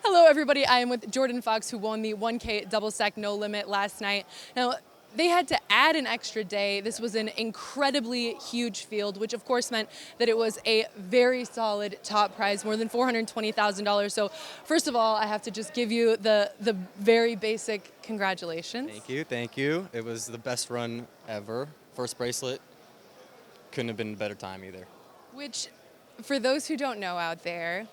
Hello, everybody. I am with Jordan Fox, who won the 1K double stack no limit last night. Now, they had to add an extra day. This was an incredibly huge field, which of course meant that it was a very solid top prize, more than $420,000. So, first of all, I have to just give you the very basic congratulations. Thank you, thank you. It was the best run ever. First bracelet, couldn't have been a better time either. Which, for those who don't know out there,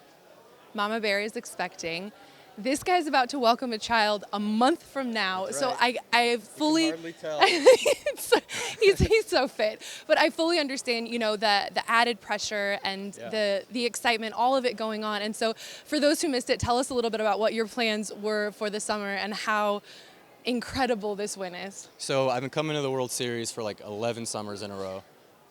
Mama Bear is expecting. This guy's about to welcome a child a month from now, That's so right. I fully. You can hardly tell. he's so fit, but I fully understand, the added pressure and Yeah. the excitement, all of it going on. And so, for those who missed it, tell us a little bit about what your plans were for the summer and how incredible this win is. So I've been coming to the World Series for like 11 summers in a row.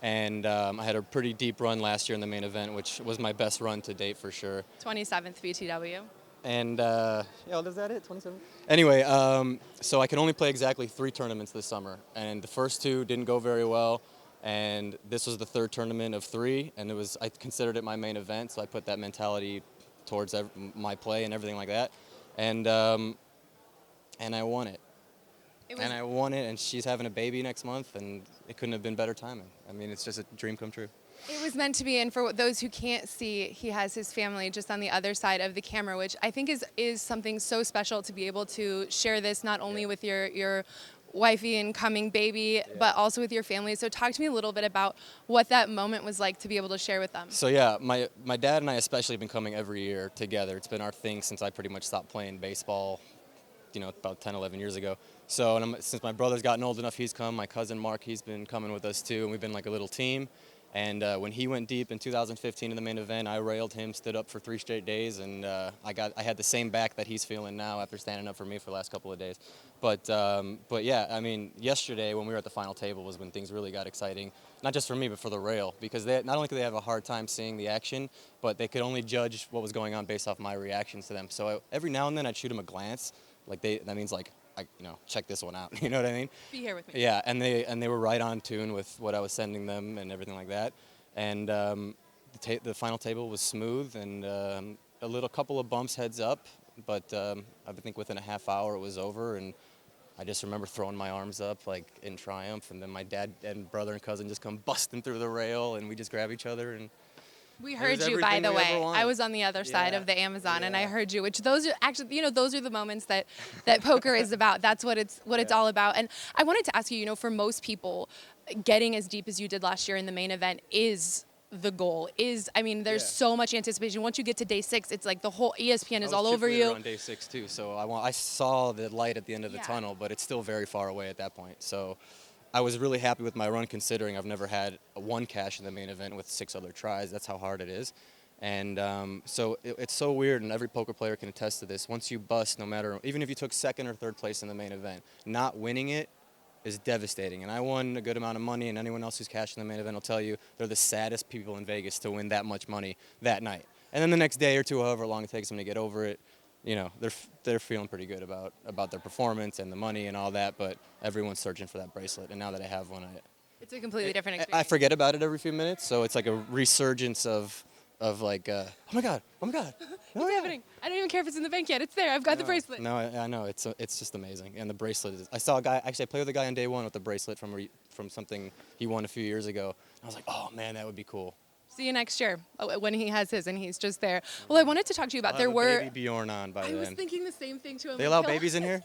And I had a pretty deep run last year in the main event, which was my best run to date for sure. 27th BTW. And does that it? 27? Anyway, so I can only play exactly 3 tournaments this summer, and the first 2 didn't go very well. And this was the 3rd tournament of 3, and I considered it my main event, so I put that mentality towards my play and everything like that, and I won it. And I won it, and she's having a baby next month, and it couldn't have been better timing. I mean, it's just a dream come true. It was meant to be, and for those who can't see, he has his family just on the other side of the camera, which I think is something so special to be able to share this not only with your wifey and coming baby, but also with your family. So talk to me a little bit about what that moment was like to be able to share with them. So yeah, my dad and I especially have been coming every year together. It's been our thing since I pretty much stopped playing baseball, about 10, 11 years ago. So since my brother's gotten old enough, he's come. My cousin Mark, he's been coming with us too, and we've been like a little team. And when he went deep in 2015 in the main event, I railed him, stood up for 3 straight days, and I had the same back that he's feeling now after standing up for me for the last couple of days. But yeah, I mean, yesterday when we were at the final table was when things really got exciting, not just for me but for the rail, because not only could they have a hard time seeing the action, but they could only judge what was going on based off my reactions to them. So every now and then I'd shoot them a glance, that means check this one out. You know what I mean? Be here with me. Yeah, and they were right on tune with what I was sending them and everything like that. And the final table was smooth and a couple of bumps heads up, but I think within a half hour it was over. And I just remember throwing my arms up like in triumph, and then my dad and brother and cousin just come busting through the rail, and we just grab each other and. We heard you, by the way. I was on the other side Yeah. of the Amazon, and I Yeah. heard you. Which those are actually, those are the moments that poker is about. That's what it's all about. And I wanted to ask you, for most people, getting as deep as you did last year in the main event is the goal. There's Yeah. so much anticipation. Once you get to day 6, it's like the whole ESPN is I all was chip over leader you. on day 6 too, so I saw the light at the end of the Yeah. tunnel, but it's still very far away at that point. So I was really happy with my run, considering I've never had one cash in the main event with 6 other tries. That's how hard it is. And so it's so weird, and every poker player can attest to this. Once you bust, even if you took 2nd or 3rd place in the main event, not winning it is devastating. And I won a good amount of money, and anyone else who's cashed in the main event will tell you they're the saddest people in Vegas to win that much money that night. And then the next day or 2, however long it takes them to get over it, they're feeling pretty good about their performance and the money and all that. But everyone's searching for that bracelet, and now that I have one, It's a completely different I experience. forget about it every few minutes. So it's like a resurgence of like, oh my God, oh my God. What's happening? I don't even care if it's in the bank yet. It's there. I've got the bracelet. No, I know. It's just amazing. And the bracelet is. I saw a guy. Actually, I played with a guy on day 1 with the bracelet from something he won a few years ago. I was like, oh man, that would be cool. See you next year when he has his and he's just there. Well, I wanted to talk to you about I'll have there a were. baby Bjorn on by I then. was thinking the same thing to him. They allow babies in here?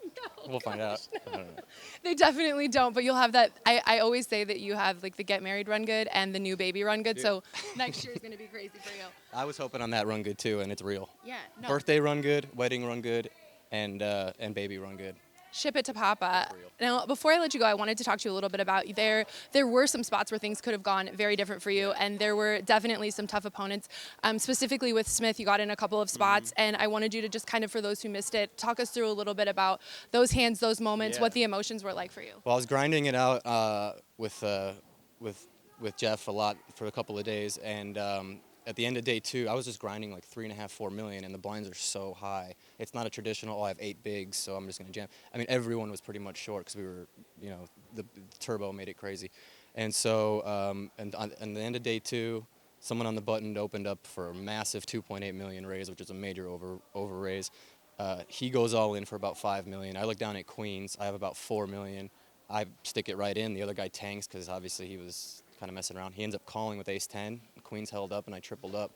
No, We'll find out. gosh, I don't know. They definitely don't, but you'll have that. I always say that you have like the get married run good and the new baby run good. Dude. So next year is going to be crazy for you. I was hoping on that run good too, and it's real. Yeah. No. Birthday run good, wedding run good, and baby run good. Ship it to Papa. For real. Now, before I let you go, I wanted to talk to you a little bit about there were some spots where things could have gone very different for you, and there were definitely some tough opponents. Specifically with Smith, you got in a couple of spots, and I wanted you to just kind of, for those who missed it, talk us through a little bit about those hands, those moments, Yeah. what the emotions were like for you. Well, I was grinding it out with Jeff a lot for a couple of days, and at the end of day 2, I was just grinding like 3.5, 4 million, and the blinds are so high. It's not a traditional, I have 8 bigs, so I'm just gonna jam. I mean, everyone was pretty much short because we were, the turbo made it crazy. And so, and on the end of day 2, someone on the button opened up for a massive 2.8 million raise, which is a major over raise. He goes all in for about 5 million. I look down at queens. I have about 4 million. I stick it right in. The other guy tanks because obviously he was kind of messing around. He ends up calling with ace 10. Queens held up and I tripled up.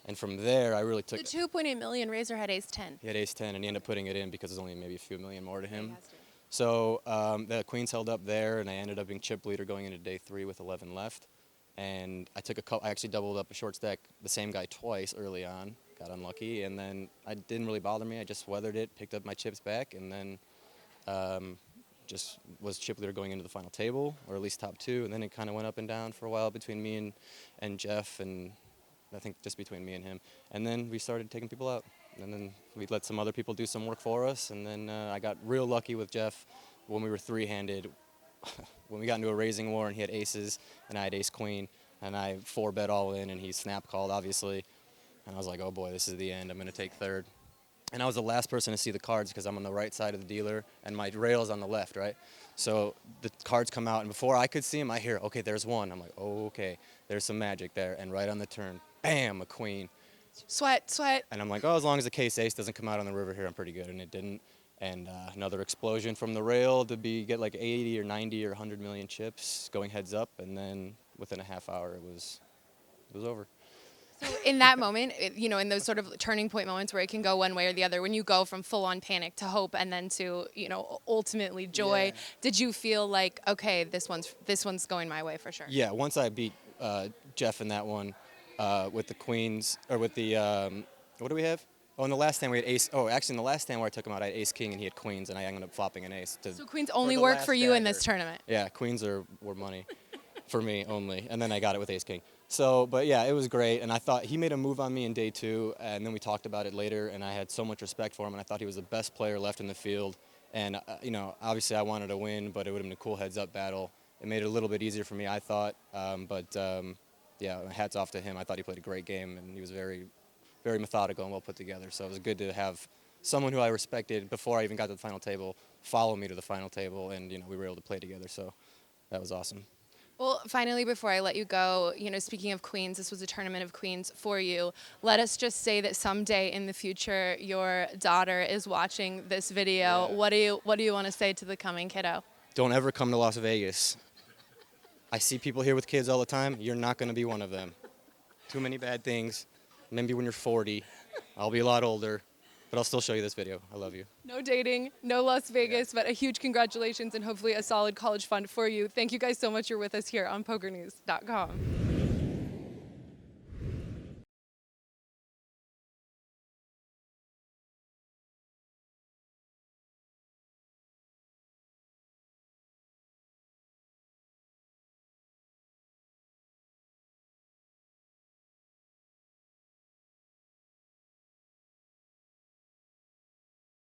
And from there, I really took. The 2.8 million raiser had ace 10. He had ace 10 and he ended up putting it in because there's only maybe a few million more to him. He has to. So the queens held up there, and I ended up being chip leader going into day 3 with 11 left. And I took I actually doubled up a short stack, the same guy twice early on. Got unlucky, and then it didn't really bother me. I just weathered it, picked up my chips back, and then just was chip leader going into the final table, or at least top 2. And then it kind of went up and down for a while between me and Jeff, and I think just between me and him. And then we started taking people out. And then we let some other people do some work for us. And then I got real lucky with Jeff when we were 3-handed. When we got into a raising war and he had aces and I had ace queen. And I 4-bet all in and he snap called, obviously. And I was like, oh boy, this is the end. I'm going to take third. And I was the last person to see the cards because I'm on the right side of the dealer and my rail's on the left, right? So the cards come out and before I could see them, I hear, okay, there's one. I'm like, oh, okay, there's some magic there. And right on the turn, bam, a queen. Sweat. And I'm like, oh, as long as the case ace doesn't come out on the river here, I'm pretty good. And it didn't. And another explosion from the rail to get like 80 or 90 or 100 million chips going heads up. And then within a half hour, it was over. So in that moment, in those sort of turning point moments where it can go one way or the other, when you go from full-on panic to hope and then to, ultimately joy, Yeah. Did you feel like, okay, this one's going my way for sure? Yeah, once I beat Jeff in that one with the queens, or with the, what do we have? Oh, in the last hand we had ace. Oh, actually in the last hand where I took him out, I had ace king and he had queens, and I ended up flopping an ace. So queens only work for you in this tournament? Yeah, queens were money for me only, and then I got it with ace king. So, but yeah, it was great, and I thought he made a move on me in day 2, and then we talked about it later, and I had so much respect for him, and I thought he was the best player left in the field, and obviously I wanted to win, but it would have been a cool heads-up battle. It made it a little bit easier for me, I thought, yeah, hats off to him. I thought he played a great game, and he was very, very methodical and well put together. So it was good to have someone who I respected before I even got to the final table follow me to the final table, and we were able to play together. So that was awesome. Well, finally, before I let you go, speaking of queens, this was a tournament of queens for you. Let us just say that someday in the future, your daughter is watching this video. Yeah. What do you want to say to the coming kiddo? Don't ever come to Las Vegas. I see people here with kids all the time. You're not going to be one of them. Too many bad things. Maybe when you're 40. I'll be a lot older, but I'll still show you this video. I love you. No dating, no Las Vegas, but a huge congratulations and hopefully a solid college fund for you. Thank you guys so much. You're with us here on PokerNews.com.